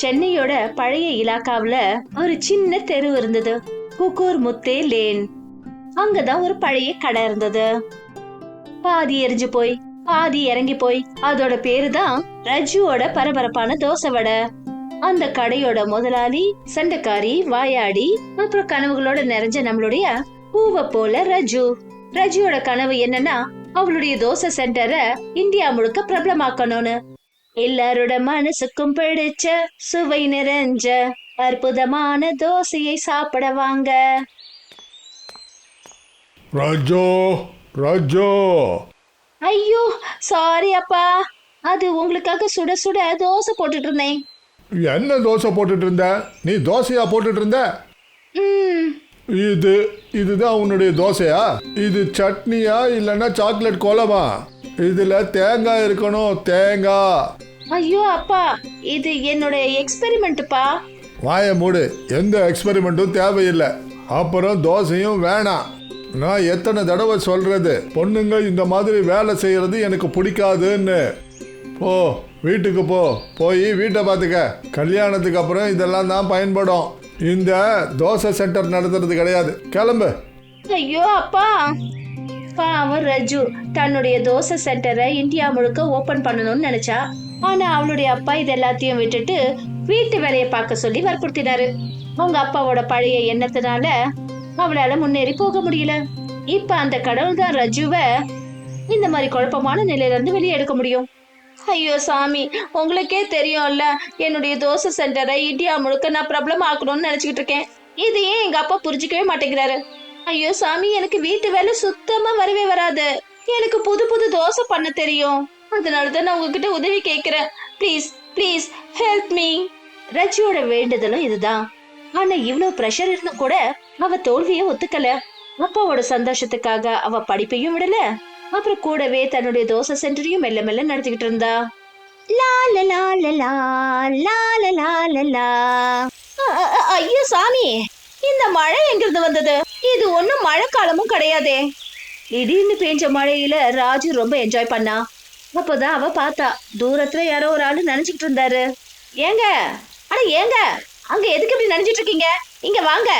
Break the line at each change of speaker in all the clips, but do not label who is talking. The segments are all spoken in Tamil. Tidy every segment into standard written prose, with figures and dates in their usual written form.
சென்னையோட பழைய இலாக்காவுல ஒரு சின்ன தெரு இருந்தது, குக்கூர் முத்தே லேன். அங்கதான் ஒரு பழைய கடை இருந்தது. பாதி எரிஞ்சு போய் பாதி இறங்கி போய் அதோட பேருதான் ரஜுவோட பரபரப்பான தோசை வடை. அந்த கடையோட முதலாளி சண்டைக்காரி, வாயாடி, அப்புறம் கனவுகளோட நிறைஞ்ச நம்மளுடைய பூவை போல ரஜு. ரஜுவோட கனவு என்னன்னா அவளுடைய தோசை சென்டரை இந்தியா முழுக்க பிரபலமாக்கணும்னு. எல்லாரோட மனசுக்கும் பிடிச்ச சுவை நிறைஞ்ச அற்புதமான தோசையை சாப்பிட வாங்க.
ராஜோ ராஜோ.
ஐயோ சாரி அப்பா, அது உங்களுக்காக சுட சுட தோசை போட்டுட்டு இருந்தேன்.
என்ன தோசை போட்டுட்டு இருந்த? நீ தோசையா போட்டுட்டு இருந்த? இதுதான் உன்னுடைய தோசையா? இது சட்னியா இல்லைன்னா சாக்லேட் கோலமா? இதுல தேங்காய் இருக்கணும், தேங்காய்.
ஐயோ அப்பா, இது என்னோட எக்ஸ்பெரிமெண்ட்ப்பா.
வாய மூடு, எந்த எக்ஸ்பெரிமெண்ட்டும் தேவையில்லை. அப்புறம் தோசையும் வேணாம். நான் எத்தனை தடவை சொல்றது, பொண்ணுங்க இந்த மாதிரி வேலை செய்யறது எனக்கு பிடிக்காதுன்னு. போ வீட்டுக்கு போ, போய் வீட்டை பார்த்துக்க. கல்யாணத்துக்கு அப்புறம் இதெல்லாம் தான் பயன்படும். இந்த தோசை சென்டர் நடத்துறது கிடையாது, கிளம்பு.
ஐயோ அப்பா. பாவம் ரஜு தன்னுடைய தோசை சென்டரை இந்தியா முழுக்க ஓபன் பண்ணணும்னு நினைச்சா. ஆனா அவளுடைய அப்பா இது எல்லாத்தையும் விட்டுட்டு வீட்டு வேலையை பார்க்க சொல்லி வற்புறுத்தினாரு. அவங்க அப்பாவோட பழைய எண்ணத்தினால அவளால முன்னேறி போக முடியல. இப்ப அந்த கடவுள் தான் ரஜுவை இந்த மாதிரி குழப்பமான நிலையில இருந்து வெளியே எடுக்க முடியும். ஐயோ சாமி, உங்களுக்கே தெரியும்ல, என்னுடைய தோசை சென்டரை இந்தியா முழுக்க நான் பிரபலம் ஆக்கணும்னு நினைச்சுக்கிட்டு இருக்கேன். இது ஏன் எங்க அப்பா புரிஞ்சுக்கவே மாட்டேங்கிறாரு. ஐயோ சாமி, எனக்கு வீட்டு வேலை சுத்தமா வரவே வராது. எனக்கு புது புது தோசை பண்ண தெரியும். அதனாலதான் நான் உங்ககிட்ட உதவி கேட்கிறேன். Please please help me. ரஜியோட வேண்டுதலும் இதுதான். ஆனா இவ்வளவு பிரஷர் இருந்தும் கூட அவ தோல்வியை ஒத்துக்கல. அப்பாவோட சந்தோஷத்துக்காக அவ படிப்பையும் விடல, அப்புறம் கூடவே தன்னுடைய தோசை சென்டரையும் மெல்ல மெல்ல நடத்திக்கிட்டு இருந்தா. ஐயோ சாமி, இந்த மழை எங்கிருந்து வந்தது? இது ஒண்ணும் மழை காலமும் கிடையாதே. திடீர்னு பெஞ்ச மழையில ராஜு ரொம்ப என்ஜாய் பண்ணா. அப்பதான் அவ பார்த்தா, தூரத்துல யாரோ ஒரு ஆளு நினைச்சுக்கிட்டு இருந்தாரு. ஏங்க, அட ஏங்க, அங்க எதுக்கு இப்படி நினைச்சிட்டு இருக்கீங்க? இங்க வாங்க,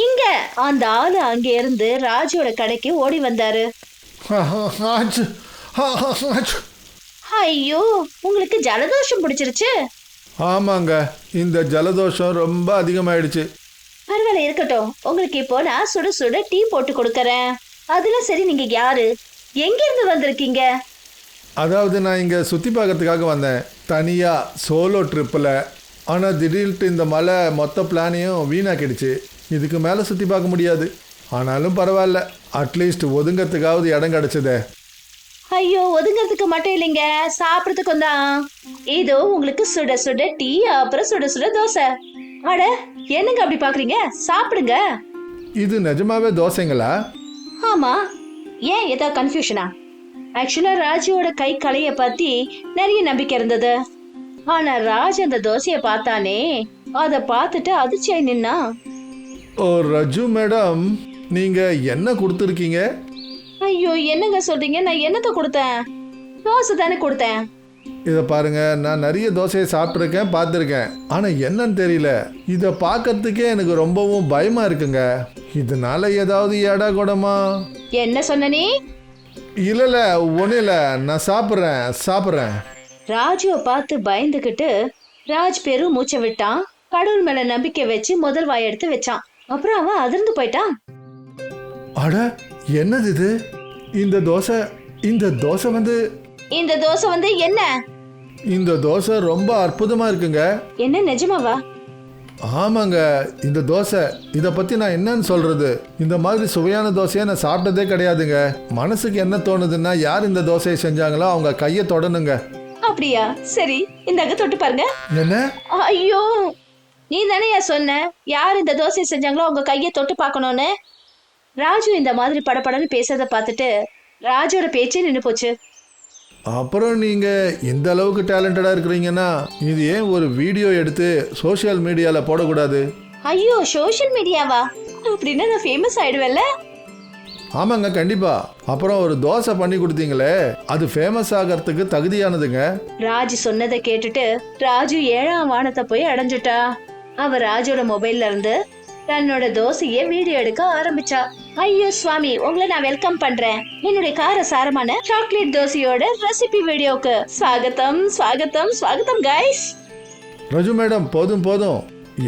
இங்க. அந்த ஆளு அங்க இருந்து ராஜுவோட கடைக்கு ஓடி வந்தாரு. ஐயோ, உங்களுக்கு ஜலதோஷம் பிடிச்சிருச்சு?
ஆமாங்க, இந்த ஜலதோஷம் ரொம்ப அதிகமாயிடுச்சு.
பரவாயில்ல, இருக்கட்டும். உங்களுக்கு இப்போ நான் சுட சுட டீ போட்டு கொடுக்கறேன். அதுல சரி, நீங்க யாரு, எங்க இருந்து வந்திருக்கீங்க?
அதாவது நான் இங்கே சுற்றி பார்க்கறதுக்காக வந்தேன், தனியாக சோலோ ட்ரிப்பில். ஆனால் திடீர்னு இந்த மலை மொத்த பிளானையும் வீணாக்கிடுச்சு. இதுக்கு மேலே சுற்றி பார்க்க முடியாது. ஆனாலும் பரவாயில்ல, அட்லீஸ்ட் ஒதுங்கிறதுக்காவது இடம் கிடச்சிதே.
ஐயோ, ஒதுங்கிறதுக்கு மட்டும் இல்லைங்க, சாப்பிட்றதுக்கும் தான். இதோ உங்களுக்கு சுட சுட டீ, அப்புறம் சுட சுட தோசை. அட என்னங்க அப்படி பாக்குறீங்க, சாப்பிடுங்க.
இது நிஜமாவே தோசைங்களா?
ஆமா, ஏன் ஏதாவது கன்ஃபியூஷனா? ஆக்சுவலா ராஜுவோட கை கலைய பத்தி நிறைய நம்பிக்கை இருந்தது. ஆனா ராஜ் அந்த தோசைய பார்த்தானே, அத பார்த்துட்டு அதிர்ச்சியாய் நின்னா.
ஓ ரஜு மேடம், நீங்க என்ன கொடுத்துருக்கீங்க?
ஐயோ என்னங்க சொல்றீங்க, நான் என்னத்தை கொடுத்தேன்? தோசை தானே கொடுத்தேன்.
இதை பாருங்க, நான் நிறைய தோசையை சாப்பிட்ருக்கேன், பார்த்துருக்கேன். ஆனால் என்னன்னு தெரியல, இதை பார்க்கறதுக்கே எனக்கு ரொம்பவும் பயமா இருக்குங்க. இதனால ஏதாவது எடா கூடமா?
என்ன சொன்ன நீ?
இல்ல ஒன்றும் இல்லை, நான் சாப்பிட்றேன்.
ராஜுவை பார்த்து பயந்துகிட்டு ராஜ் பெரும் மூச்சை விட்டான். கடவுள் மேல நம்பிக்கை வச்சு முதல் வாய் எடுத்து வச்சான். அப்புறம் அவன் அதிர்ந்து போயிட்டான்.
அட என்னது இது? இந்த தோசை வந்து
என்ன?
இந்த தோசை ரொம்ப அற்புதமா இருக்குங்க.
என்ன நிஜமாவா?
ஆமாங்க, இந்த தோசை, இதை பத்தி நான் என்னன்னு சொல்றது? இந்த மாதிரி சுவையான தோசையை நான் சாப்பிட்டதே கிடையாதுங்க. மனசுக்கு என்ன தோணுதுன்னா, யார் இந்த தோசையை செஞ்சாங்களோ அவங்க கையை தொடணுங்க.
அப்படியா? சரி, இந்தாங்க தொட்டு பாருங்க.
என்ன?
ஐயோ, நீ தானே சொன்ன யார் இந்த தோசையை செஞ்சாங்களோ அவங்க கையை தொட்டு பார்க்கணும்னு. ராஜு இந்த மாதிரி படப்படன்னு பேசுறத பார்த்துட்டு ராஜோட பேச்சே நின்று போச்சு.
அப்புறம் நீங்க இந்த அளவுக்கு டேலண்டடா இருக்கிறீங்கன்னா, இது ஏன் ஒரு வீடியோ எடுத்து சோஷியல் மீடியால போடக்கூடாது?
ஐயோ, சோஷியல் மீடியாவா? அப்படின்னா நான் ஃபேமஸ் ஆயிடுவேன்ல.
ஆமாங்க கண்டிப்பா. அப்புறம் ஒரு தோசை பண்ணி கொடுத்தீங்களே, அது ஃபேமஸ் ஆகிறதுக்கு தகுதியானதுங்க.
ராஜு சொன்னதை கேட்டுட்டு ராஜு 7ஆம் வானத்தை போய் அடைஞ்சிட்டா. அவ ராஜோட மொபைல்ல இருந்து தன்னோட தோசைய வீடியோ எடுக்க ஆரம்பிச்சா. ஐயோ சுவாமி, உங்களை நான் வெல்கம் பண்றேன். என்னுடைய காரசாரமான சாக்லேட் தோசையோட ரெசிபி வீடியோக்கு ஸ்வாகத்தம் ஸ்வாகத்தம் ஸ்வாகத்தம் கைஸ்.
ரஜு மேடம், போதும் போதும்,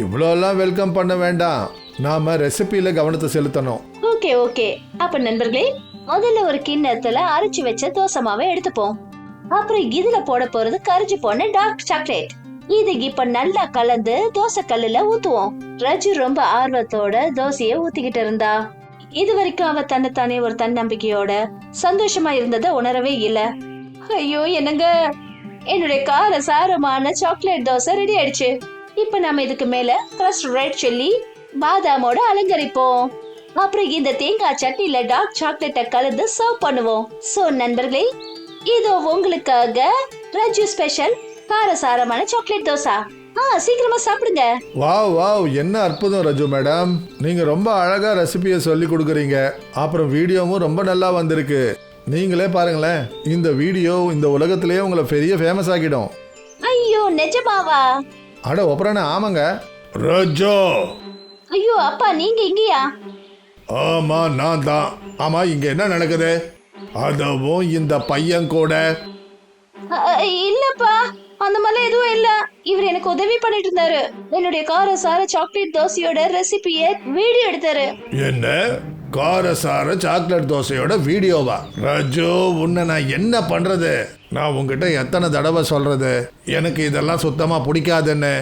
இவ்வளோலாம் வெல்கம் பண்ண வேண்டாம். நாம ரெசிபியில கவனத்தை செலுத்தணும்.
Okay okay. அப்ப நண்பர்களே, முதல்ல ஒரு கிண்ணத்துல அரைச்சு வச்ச தோசை மாவை எடுத்துப்போம். அப்புறம் இதுல போட போறது கரைஞ்சு போன டார்க் சாக்லேட். இது இப்ப நல்லா கலந்து தோசை கல்லுல ஊத்துவோம். ரஜு ரொம்ப ஆர்வத்தோட தோசைய ஊத்திக்கிட்டு இருந்தா. இது வரைக்கும் அவ தன்னைத்தானே ஒரு தன்னம்பிக்கையோட சந்தோஷமா இருந்ததை உணரவே இல்ல. ஐயோ என்னங்க, என்னுடைய காரசாரமான சாக்லேட் தோசை ரெடி ஆயிடுச்சு. இப்ப நம்ம இதுக்கு மேல கிரஸ்ட் ரெட் சில்லி பாதாமோட அலங்கரிப்போம். அப்புறம் இந்த தேங்காய் சட்னில டார்க் சாக்லேட்டை கலந்து சர்வ் பண்ணுவோம். சோ நண்பர்களே, இதோ உங்களுக்காக ரஜு ஸ்பெஷல் காரசாரமான சாக்லேட் தோசை. சீக்கிரமா சாப்பிடுங்க.
வாவ் வாவ், என்ன அற்புதம் ரஜு மேடம். நீங்க ரொம்ப அழகா ரெசிபியை சொல்லி கொடுக்குறீங்க. அப்புறம் வீடியோவும் ரொம்ப நல்லா வந்திருக்கு. நீங்களே பாருங்களேன், இந்த வீடியோ இந்த உலகத்திலேயே உங்களை பெரிய ஃபேமஸ் ஆக்கிடும்.
ஐயோ நிஜமாவா?
அட ஒப்பறானே, ஆமாங்க. ரஜு.
ஐயோ அப்பா, நீங்க இங்கயா?
ஆமா, நான் தான். ஆமா, இங்க என்ன நடக்குது? அதுவும் இந்த பையன் கூட.
இல்லப்பா, அந்த மாதிரி எதுவும் இல்ல. இவர் எனக்கு உதவி பண்ணிட்டு இருந்தாரு. என்னுடைய காரசார சாக்லேட் தோசையோட ரெசிபிய வீடியோ எடுத்தாரு.
என்ன காரசார சாக்லேட் தோசையோட வீடியோவா? ரஜு, உன்னை நான் என்ன பண்றது? நான் உங்ககிட்ட எத்தனை தடவை சொல்றது, எனக்கு இதெல்லாம் சுத்தமா பிடிக்காதுன்னு.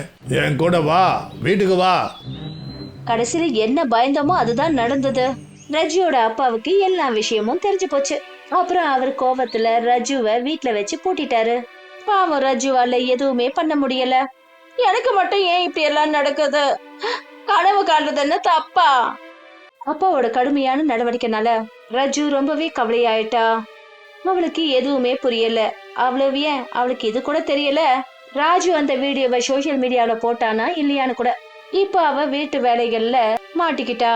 என் கூட வா, வீட்டுக்கு வா.
கடைசியில என்ன பயந்தோமோ அதுதான் நடந்தது. ரஜுவோட அப்பாவுக்கு எல்லா விஷயமும் தெரிஞ்சு போச்சு. அப்புறம் அவர் கோபத்துல ரஜுவை வீட்டுல வச்சு பூட்டிட்டாரு. பாவம், ரஜுவால எதுவுமே பண்ண முடியல. எனக்கு மட்டும் ஏன் இப்படி எல்லாம் நடக்குது? கனவு காண்றது என்ன தப்பா? அப்பாவோட கடுமையான நடவடிக்கைனால ரஜு ரொம்பவே கவலையாயிட்டா. அவளுக்கு எதுவுமே புரியல. அவ்வளவு ஏன், அவளுக்கு இது கூட தெரியல ராஜு அந்த வீடியோவை சோசியல் மீடியால போட்டானா இல்லையான்னு கூட. இப்ப அவ வீட்டு வேலைகள்ல மாட்டிக்கிட்டா.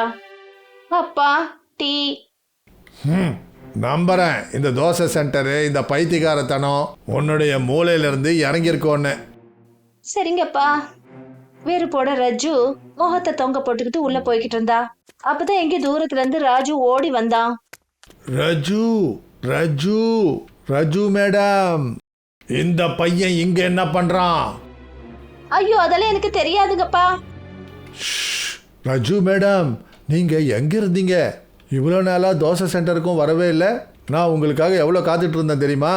அப்பா டீ.
நம்புறேன், இந்த தோசை சென்டரு இந்த பைத்தியக்காரத்தனம் உன்னுடைய மூளையில இருந்து இறங்கியிருக்கோன்னு.
சரிங்கப்பா. வேறு போட ரஜு முகத்தை தொங்க போட்டுக்கிட்டு உள்ள போய்கிட்டு இருந்தா. அப்பதான் எங்க தூரத்துல இருந்து ராஜு ஓடி வந்தான்.
ரஜு ரஜு ரஜு மேடம், இந்த பையன் இங்க என்ன பண்றான்?
ஐயோ அதெல்லாம் எனக்கு தெரியாதுங்கப்பா.
ரஜு மேடம், நீங்க எங்க இருந்தீங்க? இவ்வளோ நாளா தோசை சென்டருக்கும் வரவே இல்லை. நான் உங்களுக்காக எவ்வளோ காத்துட்டு இருந்தேன் தெரியுமா?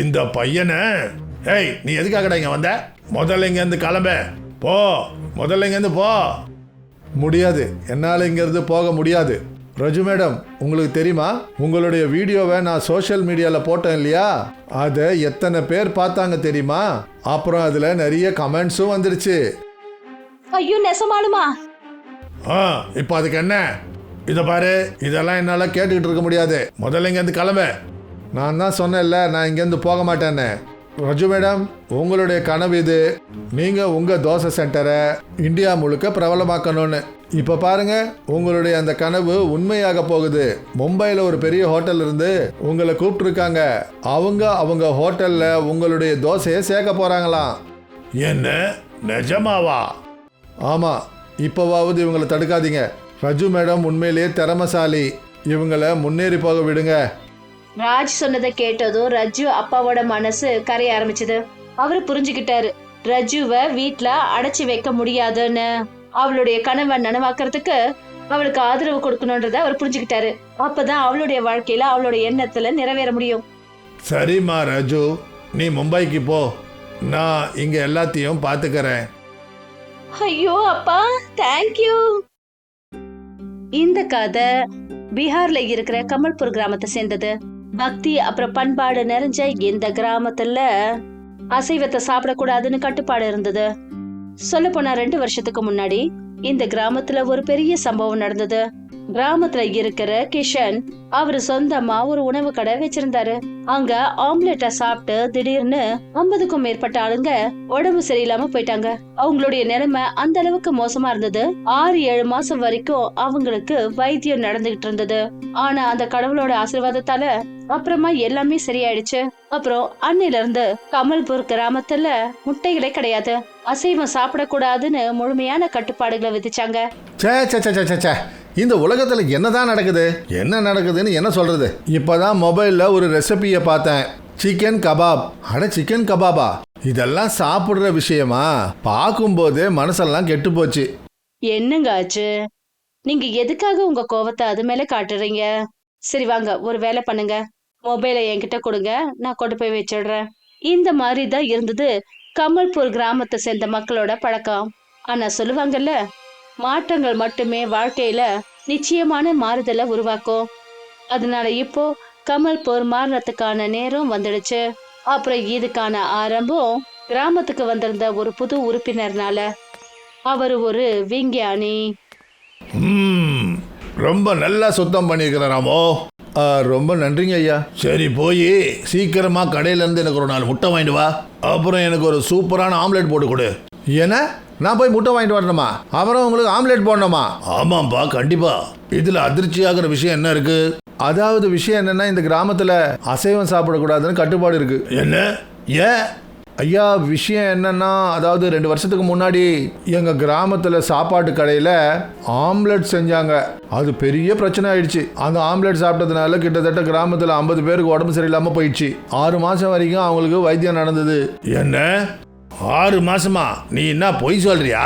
இந்த பையனை, ஏய் நீ எதுக்காகடா இங்க வந்த? முதல்ல இங்கேருந்து கிளம்ப போ. முதல்ல இங்கேருந்து போ. முடியாது, என்னால் இங்கேருந்து போக முடியாது. ரஜு மேடம், உங்களுக்கு தெரியுமா, உங்களுடைய வீடியோவை நான் சோஷியல் மீடியாவில் போட்டேன் இல்லையா? அதை எத்தனை பேர் பார்த்தாங்க தெரியுமா? அப்புறம் அதில் நிறைய கமெண்ட்ஸும் வந்துருச்சு.
ஐயோ நெசமாலுமா?
இப்போ அதுக்கு என்ன? இதை பாரு, இதெல்லாம் என்னால் கேட்டுக்கிட்டு இருக்க முடியாது. முதல்ல இங்கேருந்து கிளம்ப. நான் தான் சொன்னேன்ல, நான் இங்கேருந்து போக மாட்டேன்னு. ரஜு மேடம், உங்களுடைய கனவு இது. நீங்கள் உங்கள் தோசை சென்டரை இந்தியா முழுக்க பிரபலமாக்கணும்னு. இப்போ பாருங்க, உங்களுடைய அந்த கனவு உண்மையாக போகுது. மும்பையில் ஒரு பெரிய ஹோட்டல் இருந்து உங்களை கூப்பிட்டுருக்காங்க. அவங்க ஹோட்டலில் உங்களுடைய தோசையை சேர்க்க போகிறாங்களாம். என்ன, நிஜமாவா? ஆமாம். இப்போவாவது இவங்களை தடுக்காதீங்க. ரஜு மேடம் உண்மையிலேயே திறமசாலி. இவங்களை முன்னேறி போக விடுங்க.
ராஜ் சொன்னதை கேட்டதும் ரஜு அப்பாவோட மனசு கரைய ஆரம்பிச்சது. அவரு புரிஞ்சுக்கிட்டாரு, ரஜுவை வீட்டுல அடைச்சு வைக்க முடியாதுன்னு. அவளுடைய கனவை நனவாக்குறதுக்கு அவளுக்கு ஆதரவு கொடுக்கணும்ன்றத அவர் புரிஞ்சுக்கிட்டாரு. அப்பதான் அவளுடைய வாழ்க்கையில அவளோட எண்ணத்துல நிறைவேற முடியும்.
சரிம்மா ரஜு, நீ மும்பைக்கு போ. நான் இங்க எல்லாத்தையும் பாத்துக்கிறேன்.
ஐயோ அப்பா, தேங்க்யூ. இந்த கதை பீகார்ல இருக்கிற கமல்பூர் கிராமத்தை சேர்ந்தது. பக்தி அப்புறம் பண்பாடு நிறைஞ்ச இந்த கிராமத்துல அசைவத்தை சாப்பிடக்கூடாதுன்னு கட்டுப்பாடு இருந்தது. சொல்ல போனா 2 வருஷத்துக்கு முன்னாடி இந்த கிராமத்துல ஒரு பெரிய சம்பவம் நடந்தது. கிராமத்துல இருக்கிற கிஷன் அவரு சொந்தமா ஒரு உணவு கடை வச்சிருந்தாரு. அங்க ஆம்லெட்டை சாப்பிட்டு திடீர்னு 50க்கும் மேற்பட்ட ஆளுங்க உடம்பு சரியில்லாம போயிட்டாங்க. அவங்களுடைய நிலைமை அந்த அளவுக்கு மோசமா இருந்தது. 6-7 மாசம் வரைக்கும் அவங்களுக்கு வைத்தியம் நடந்துகிட்டு இருந்தது. ஆனா அந்த கடவுளோட ஆசீர்வாதத்தால அப்புறமா எல்லாமே சரியாயிடுச்சு. அப்புறம் அன்னையில இருந்து கமல்பூர் கிராமத்துல முட்டைகளே கிடையாது. அசைவம் சாப்பிடக்கூடாதுன்னு முழுமையான கட்டுப்பாடுகளை விதிச்சாங்க.
இந்த உலகத்துல என்னதான் நடக்குது, என்ன நடக்குதுன்னு என்ன சொல்றது? இப்பதான் மொபைல்ல ஒரு ரெசிபியை பார்த்தேன். Chicken kebab. அட சிக்கன் கபாபா? இதெல்லாம் சாப்பிடுற விஷயமா? பார்க்கும்போதே மனசெல்லாம் கெட்டு போச்சு.
என்னங்க ஆச்சு? நீங்க எதுக்காக உங்க கோவத்தை அது மேல காட்டுறீங்க? சரி வாங்க, ஒரு வேலை பண்ணுங்க. மொபைலை என்கிட்ட கொடுங்க, நான் கொண்டு போய் வச்சிடுறேன். இந்த மாதிரி தான் இருந்தது கமல்பூர் கிராமத்தை சேர்ந்த மக்களோட பழக்கம். ஆனா சொல்லுவாங்கல்ல, மாற்றங்கள் மட்டுமே வாழ்க்கையில நிச்சயமான மாறுதலை உருவாக்கும். அதனால இப்போ கமல்பூர் மாறுறதுக்கான நேரம் வந்துடுச்சு. அப்புறம் இதுக்கான ஆரம்பம் கிராமத்துக்கு வந்திருந்த ஒரு புது உறுப்பினர்னால. அவர் ஒரு விஞ்ஞானி.
ரொம்ப நல்லா சுத்தம் பண்ணியிருக்கிறாராமோ. ரொம்ப நன்றிங்க ஐயா. சரி, போய் சீக்கிரமா கடையில இருந்து எனக்கு ஒரு 4 முட்டை வாங்கிட்டு வா. அப்புறம் எனக்கு ஒரு சூப்பரான ஆம்லெட் போட்டு கொடு. ஏன்னா நான் போய் முட்டை வாங்கிட்டு வரணுமா? அப்புறம் உங்களுக்கு ஆம்லெட் போடணுமா? ஆமாம்பா, கண்டிப்பா. இதுல அதிர்ச்சியாகிற விஷயம் என்ன இருக்கு? அதாவது விஷயம் என்னன்னா, இந்த கிராமத்துல அசைவம் சாப்பிடக்கூடாதுன்னு கட்டுப்பாடு இருக்கு. என்ன? ஏன் ஐயா? விஷயம் என்னன்னா, அதாவது 2 வருஷத்துக்கு முன்னாடி எங்க கிராமத்துல சாப்பாட்டு கடையில ஆம்லெட் செஞ்சாங்க. அது பெரிய பிரச்சனை ஆயிடுச்சு. அந்த ஆம்லெட் சாப்பிட்டதுனால கிட்டத்தட்ட கிராமத்துல 50 பேருக்கு உடம்பு சரியில்லாம போயிடுச்சு. 6 மாசம் வரைக்கும் அவங்களுக்கு வைத்தியம் நடந்தது. என்ன 6 மாசமா? நீ என்ன பொய் சொல்றியா?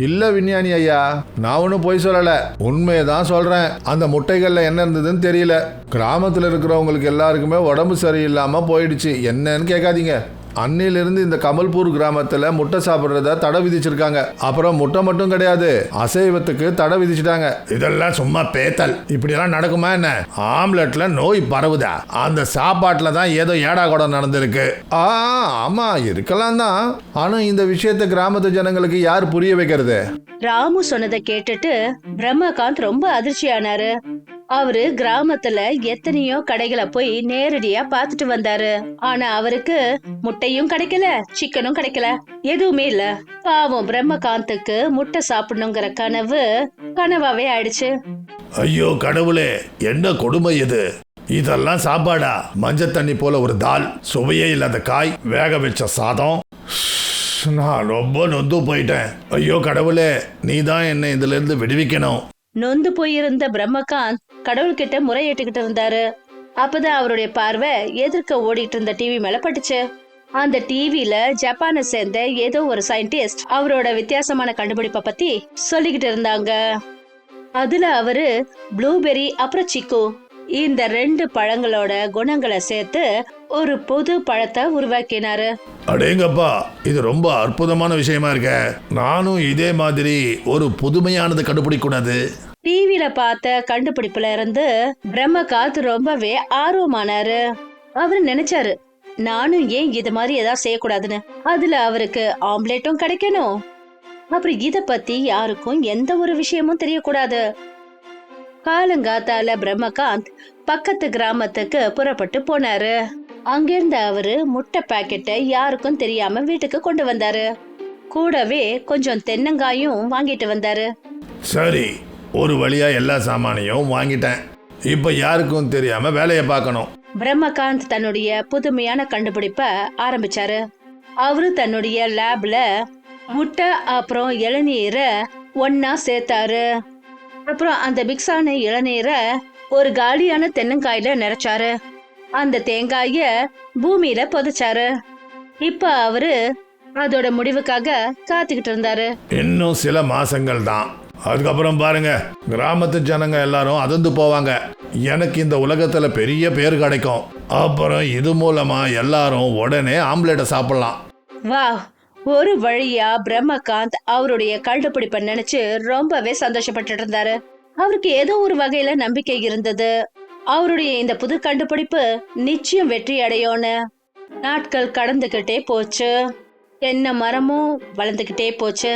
இல்ல விஞ்ஞானி ஐயா, நான் ஒன்றும் பொய் சொல்லல, உண்மையதான் சொல்றேன். அந்த முட்டைகள்ல என்ன இருந்ததுன்னு தெரியல. கிராமத்துல இருக்கிறவங்களுக்கு எல்லாருக்குமே உடம்பு சரியில்லாம போயிடுச்சு. என்னன்னு கேட்காதீங்க. அன்னிலிருந்து இந்த கமல்பூர் கிராமத்துல முட்டை சாப்பிட்றத தடை விதிச்சிருக்காங்க. அப்புறம் முட்டை மட்டும் கிடையாது, அசைவத்துக்கு தடை விதிச்சிட்டாங்க. இதெல்லாம் சும்மா பேத்தல். இப்படி எல்லாம் நடக்குமா என்ன? ஆம்லெட்ல நோய் பரவுதா? அந்த சாப்பாட்டுல தான் ஏதோ ஏடாகூடம் நடந்திருக்கு. ஆமா, இருக்கலாம் தான். ஆனா இந்த விஷயத்தை கிராமத்து ஜனங்களுக்கு யார் புரிய வைக்கிறது?
ராமு சொன்னதை கேட்டுட்டு பிரம்மகாந்த் ரொம்ப அதிர்ச்சியானாரு. அவரு கிராமத்துல எத்தனையோ கடைகளை போய் நேரடியா பாத்துட்டு வந்தாரு. ஆனா அவருக்கு முட்டையும் கிடைக்கல, சிக்கனும் கிடைக்கல, எதுவுமே இல்ல. பாவம் பிரம்மகாந்துக்கு முட்டை சாப்பிடணுங்கிற கனவு கனவாவே ஆயிடுச்சு.
ஐயோ கடவுளே, என்ன கொடுமை இது! இதெல்லாம் சாப்பாடா? மஞ்சள் தண்ணி போல ஒரு தால், சுவையே இல்லாத காய், வேக வச்ச சாதம். நான் ரொம்ப நொந்து போயிட்டேன். ஐயோ கடவுளே, நீ தான் என்னை இதுல இருந்து விடுவிக்கணும்.
நொந்து போயிருந்த பிரம்மகாந்த் கடவுள்கிட்ட முறையிட்டுக்கிட்டு இருந்தாரு. அப்பதான் அவருடைய பார்வை எதிர்க்க ஓடிட்டு இருந்த டிவி மேல பட்டுச்சு. அந்த டிவில ஜப்பானை சேர்ந்த ஏதோ ஒரு சயின்டிஸ்ட் அவரோட வித்தியாசமான கண்டுபிடிப்பை பத்தி சொல்லிக்கிட்டு இருந்தாங்க. அதுல அவரு ப்ளூபெர்ரி அப்புறம் சிக்கு இந்த 2 பழங்களோட குணங்களை சேர்த்து ஒரு புது பழத்தை உருவாக்கினாரு.
அடேங்கப்பா, இது ரொம்ப அற்புதமான விஷயமா இருக்க. நானும் இதே மாதிரி ஒரு புதுமையானது கண்டுபிடிக்கூடாது.
டிவில பார்த்த கண்டுபிடிப்புல இருந்து பிரம்மகாந்த் ரொம்பவே ஆர்வமானாரு. அவரு நினைச்சாரு, நானும் ஏன் இது மாதிரி ஏதாவது செய்யக்கூடாதுன்னு. அதுல அவருக்கு ஆம்லெட்டும் கிடைக்கணும், அப்புறம் இத பத்தி யாருக்கும் எந்த ஒரு விஷயமும் தெரியக்கூடாது. காலங்காத்தால பிரம்மகாந்த் பக்கத்து கிராமத்துக்கு புறப்பட்டு போனாரு. அங்கிருந்து அவரு முட்டை பாக்கெட்டை யாருக்கும் தெரியாம வீட்டுக்கு கொண்டு வந்தாரு. கூடவே கொஞ்சம் தென்னங்காயும் வாங்கிட்டு வந்தாரு.
சரி, ஒரு வழியா எல்லா சாமானையும் வாங்கிட்டேன். இப்ப யாருக்கும் தெரியாம வேலையை பார்க்கணும்.
பிரம்மகாந்த் தன்னுடைய புதுமையான கண்டுபிடிப்ப ஆரம்பிச்சாரு. அவரு தன்னுடைய லேப்ல முட்டை அப்புறம் இளநீரை ஒன்னா சேர்த்தாரு. அப்புறம் அந்த மிக்ஸான இளநீரை ஒரு காலியான தென்னங்காயில நிறைச்சாரு. அந்த தேங்காய பூமியில புதைச்சாரு. இப்ப அவரு அதோட முடிவுக்காக காத்துக்கிட்டு இருந்தாரு.
இன்னும் சில மாசங்கள் தான், அதுக்கப்புறம் பாருங்க, கிராமத்து ஜனங்க எல்லாரும் அதிர்ந்து போவாங்க. எனக்கு இந்த உலகத்துல பெரிய பேர் கிடைக்கும். அப்புறம் இது மூலமா எல்லாரும் உடனே ஆம்லெட்டை சாப்பிடலாம்.
வா, ஒரு வழியா பிரம்மகாந்த் அவருடைய கண்டுபிடிப்பை நினைச்சு ரொம்பவே சந்தோஷப்பட்டு இருந்தாரு. அவருக்கு ஏதோ ஒரு வகையில நம்பிக்கை இருந்தது. அவருடைய இந்த புது கண்டுபிடிப்பு நிச்சயம் வெற்றி அடையும்னு. நாட்கள் கடந்துகிட்டே போச்சு. தென்னை மரமும் வளர்ந்துகிட்டே போச்சு.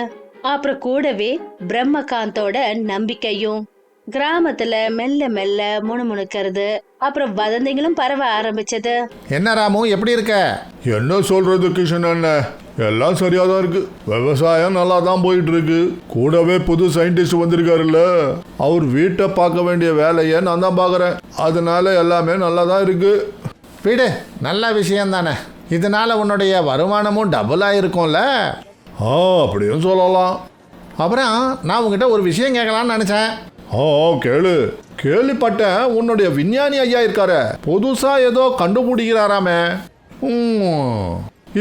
அப்புறம் கூடவே பிரம்மகாந்தோட நம்பிக்கையும். கிராமத்துல மெல்ல மெல்ல முணுமுணுக்கிறது அப்புறம் வதந்திகளும் பரவ ஆரம்பிச்சது.
என்ன ராமு, எப்படி இருக்க?
என்ன சொல்றது கிஷன் அண்ணன், எல்லாம் சரியா தான் இருக்கு. விவசாயம் நல்லா தான் போயிட்டு இருக்கு. கூடவே புது சயின்டிஸ்ட் வந்திருக்காருல்ல, அவர் வீட்டை பார்க்க வேண்டிய வேலையை நான் தான் பார்க்குறேன். அதனால எல்லாமே நல்லா தான் இருக்கு.
வீடு நல்ல விஷயம் தானே. இதனால உன்னுடைய வருமானமும் டபுளாக இருக்கும்ல.
அப்படியும் சொல்லலாம்.
அப்புறம் நான் உங்ககிட்ட ஒரு விஷயம் கேட்கலான்னு நினச்சேன்.
கேளு. கேள்விப்பட்டேன் உன்னுடைய விஞ்ஞானி ஐயா இருக்காரு, புதுசா ஏதோ கண்டுபிடிக்கிறாராமே.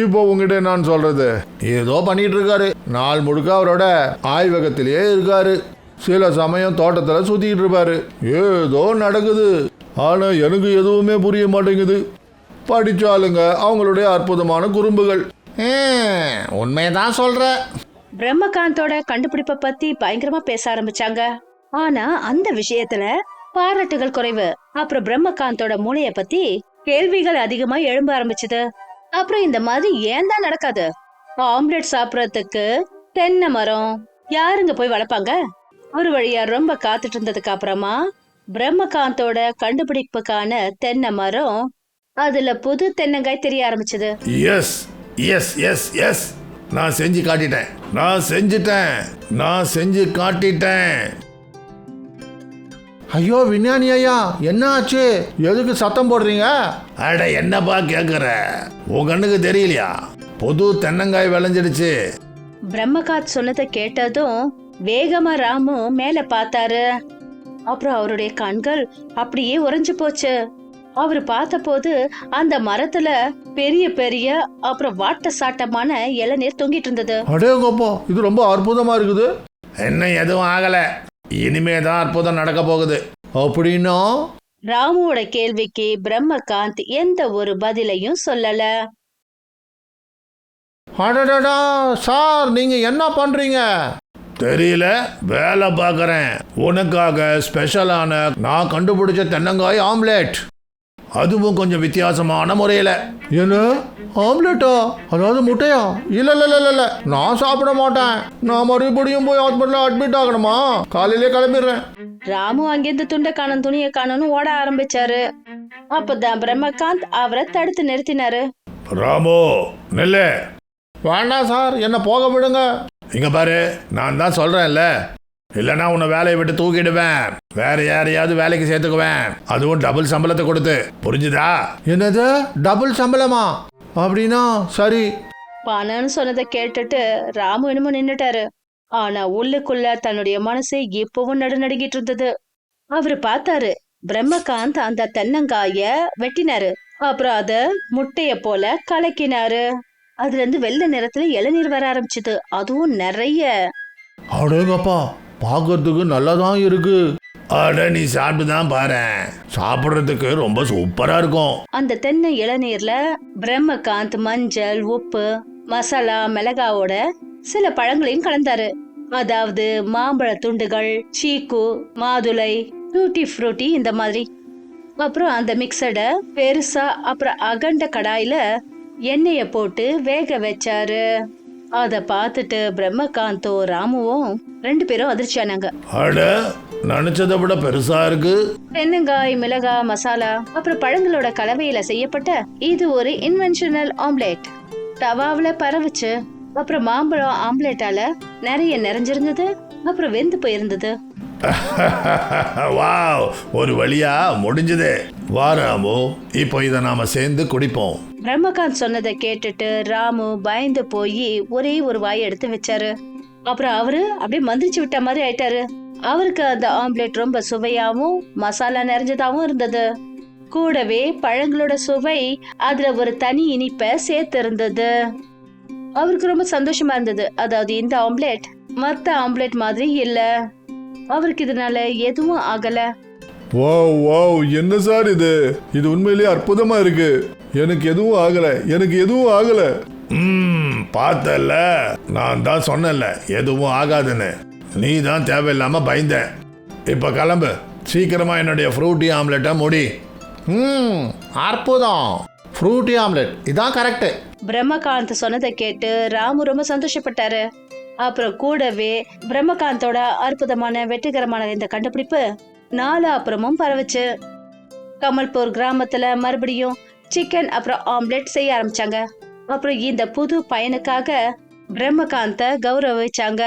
இப்போ உங்ககிட்ட நான் சொல்றது, ஏதோ பண்ணிட்டு இருக்காரு. நாள் முழுக்க அவரோட ஆய்வகத்திலேயே இருக்காரு. சில சமயம் தோட்டத்தில் சுத்திக்கிட்டு இருப்பாரு. ஏதோ நடக்குது, ஆனா எனக்கு எதுவுமே புரிய மாட்டேங்குது. படிச்சாலுங்க அவங்களுடைய அற்புதமான குறும்புகள்.
உண்மையதான் சொல்ற.
பிரம்மகாந்தோட கண்டுபிடிப்பை பத்தி பயங்கரமா பேச ஆரம்பிச்சாங்க. ஆனா அந்த விஷயத்துல பாராட்டுகள் குறைவு. அப்புறம் பிரம்மகாந்தோட மூளைய பத்தி கேள்விகள் அதிகமா எழும்ப ஆரம்பிச்சது. அப்புறம் இந்த மாதிரி ஏன் தான் நடக்காது? ஆம்லெட் சாப்பிடறதுக்கு தென்னை மரம் யாருங்க போய் வளர்ப்பாங்க? ஒரு வழியா ரொம்ப காத்துட்டு இருந்ததுக்கு அப்புறமா பிரம்மகாந்தோட கண்டுபிடிப்புக்கான தென்னை மரம், அதுல புது தென்னங்காய் தெரிய ஆரம்பிச்சது.
எஸ் எஸ் எஸ் எஸ் நான் செஞ்சு காட்டிட்டேன். நான் செஞ்சு காட்டிட்டேன்.
ஐயோ விஞ்ஞானி ஐயா, என்ன ஆச்சு? எதுக்கு சத்தம் போடுறீங்க?
அட என்னப்பா கேக்குற, உன் கண்ணுக்கு தெரியலையா? புது தென்னங்காய் விளைஞ்சிடுச்சு.
பிரம்மகாந்த் சொன்னதை கேட்டதும் வேகமா ராமு மேல பார்த்தாரு. அப்புறம் அவருடைய கண்கள் அப்படியே உறைஞ்சு போச்சு. அவரு பார்த்த போது அந்த மரத்துல பெரிய பெரிய அப்புறம் வாட்ட சாட்டமான இளநீர் தொங்கிட்டு இருந்தது.
அடேங்கப்பா, இது ரொம்ப அற்புதமா இருக்குது. என்ன எதுவும் ஆகல, இனிமேதான் அற்புதம் நடக்க போகுது. அப்படின்னா
ராமுவோட கேள்விக்கு பிரம்மகாந்த் எந்த ஒரு பதிலையும் சொல்லல.
அடடடா சார், நீங்க என்ன பண்றீங்க?
தெரியல, வேலை பார்க்கறேன். உனக்காக ஸ்பெஷலான நான் கண்டுபிடிச்ச தென்னங்காய் ஆம்லெட், அதுவும் கொஞ்சம் வித்தியாசமான முறையில.
என்ன ஆம்லெட்டா? அதாவது முட்டையா? இல்ல இல்ல இல்ல இல்ல, நான் சாப்பிட மாட்டேன். நான் மறுபடியும் போய் ஹாஸ்பிட்டல் அட்மிட் ஆகணுமா? காலையிலே கிளம்பிடுறேன்.
ராமு அங்கிருந்து துண்டை காணும் துணியை காணும்னு ஓட ஆரம்பிச்சாரு. அப்பதான் பிரம்மகாந்த் அவரை தடுத்து நிறுத்தினாரு.
ராமு நெல்லே.
வேண்டாம் சார், என்ன போக விடுங்க.
இங்க பாரு, நான் தான் சொல்றேன்ல, இல்லைன்னா உன்னை வேலையை விட்டு தூக்கிடுவேன். வேற யாரையாவது வேலைக்கு சேர்த்துக்குவேன், அதுவும் டபுள் சம்பளத்தை கொடுத்து. புரிஞ்சுதா?
என்னது டபுள் சம்பளமா? அப்படின்னா சரி.
பணம்னு சொன்னதை கேட்டுட்டு ராமு என்னமோ நின்னுட்டாரு. ஆனா உள்ளுக்குள்ள தன்னுடைய மனசு இப்பவும் நடுநடுங்கிட்டு இருந்தது. அவரு பார்த்தாரு, பிரம்மகாந்த் அந்த தென்னங்காய வெட்டினாரு. அப்புறம் அத முட்டைய போல கலக்கினாரு. அதுல இருந்து வெள்ளை நிறத்துல இளநீர் வர ஆரம்பிச்சது, அதுவும் நிறைய.
அடேங்கப்பா, பார்க்கறதுக்கு நல்லாதான் இருக்கு. அட நீ சாப்பிட்டு தான் பாரு, சாப்பிட்றதுக்கு ரொம்ப சூப்பரா இருக்கும்.
அந்த தென்னை இளநீர்ல பிரம்மகாந்த் மஞ்சள், உப்பு, மசாலா, மிளகாவோட சில பழங்களையும் கலந்தாரு. அதாவது மாம்பழ துண்டுகள், சீக்கு, மாதுளை, டூட்டி ஃப்ரூட்டி இந்த மாதிரி. அப்புறம் அந்த மிக்சட பெருசா அப்புறம் அகண்ட கடாயில எண்ணெய போட்டு வேக வச்சாரு. அத பார்த்துட்டு பிரம்மகாந்தும் ராமுவும் ரெண்டு பேரும் அதிர்ச்சி ஆனாங்க.
அட, நினைச்சதை விட பெருசா இருக்கு.
தென்னங்காய், மிளகா, மசாலா அப்புறம் பழங்களோட கலவையில செய்யப்பட்ட இது ஒரு இன்வென்ஷனல் ஆம்லெட். தவாவுல பரவுச்சு. அப்புறம் மாம்பழம் ஆம்லெட்டால நிறைய நிறைஞ்சிருந்தது, அப்புறம் வெந்து போயிருந்தது.
வாவ், ஒரு வழியா முடிஞ்சது. வாராமோ, இப்போ இதை நாம சேர்ந்து குடிப்போம்.
பிரம்மகாந்த் சொன்னதை கேட்டுட்டு ராமு பயந்து போய் ஒரே ஒரு வாய் எடுத்து வச்சாரு. அப்புறம் அவரு அப்படியே மந்திரிச்சு விட்ட மாதிரி ஆயிட்டாரு. அவருக்கு அந்த ஆம்லெட் ரொம்ப சுவையாவும் மசாலா நிறைஞ்சதாவும் இருந்தது. கூடவே பழங்களோட சுவை அதுல ஒரு தனி இனிப்பை சேர்த்து இருந்தது. அவருக்கு ரொம்ப சந்தோஷமா இருந்தது. அதாவது இந்த ஆம்லெட் மத்த ஆம்லெட் மாதிரி இல்ல. அவருக்கு இதனால எதுவும் ஆகல.
வாவ் வாவ், என்ன சார் இது? இது உண்மையிலேயே அற்புதமா இருக்கு. எனக்கு எதுவும் ஆகல. பார்த்தல, நான் தான் சொன்னல எதுவும் ஆகாதுன்னு. நீ தான் தேவையில்லாம பயந்த. இப்ப கிளம்பு, சீக்கிரமா என்னுடைய ஃப்ரூட்டி ஆம்லெட்டை முடி.
அற்புதம், ஃப்ரூட்டி ஆம்லெட் இதான் கரெக்ட்.
பிரம்மகாந்த் சொன்னதை கேட்டு ராமு ரொம்ப சந்தோஷப்பட்டாரு. அப்புறம் கூடவே பிரம்மகாந்தோட அற்புதமான வெற்றிகரமான இந்த கண்டுபிடிப்பு 4 அப்புறமும் பரவுச்சு. கமல்பூர் கிராமத்துல மறுபடியும் சிக்கன் அப்புறம் ஆம்லெட் செய்ய ஆரம்பிச்சாங்க. அப்புறம் இந்த புது பையனுக்காக பிரம்மகாந்த கௌரவிச்சாங்க.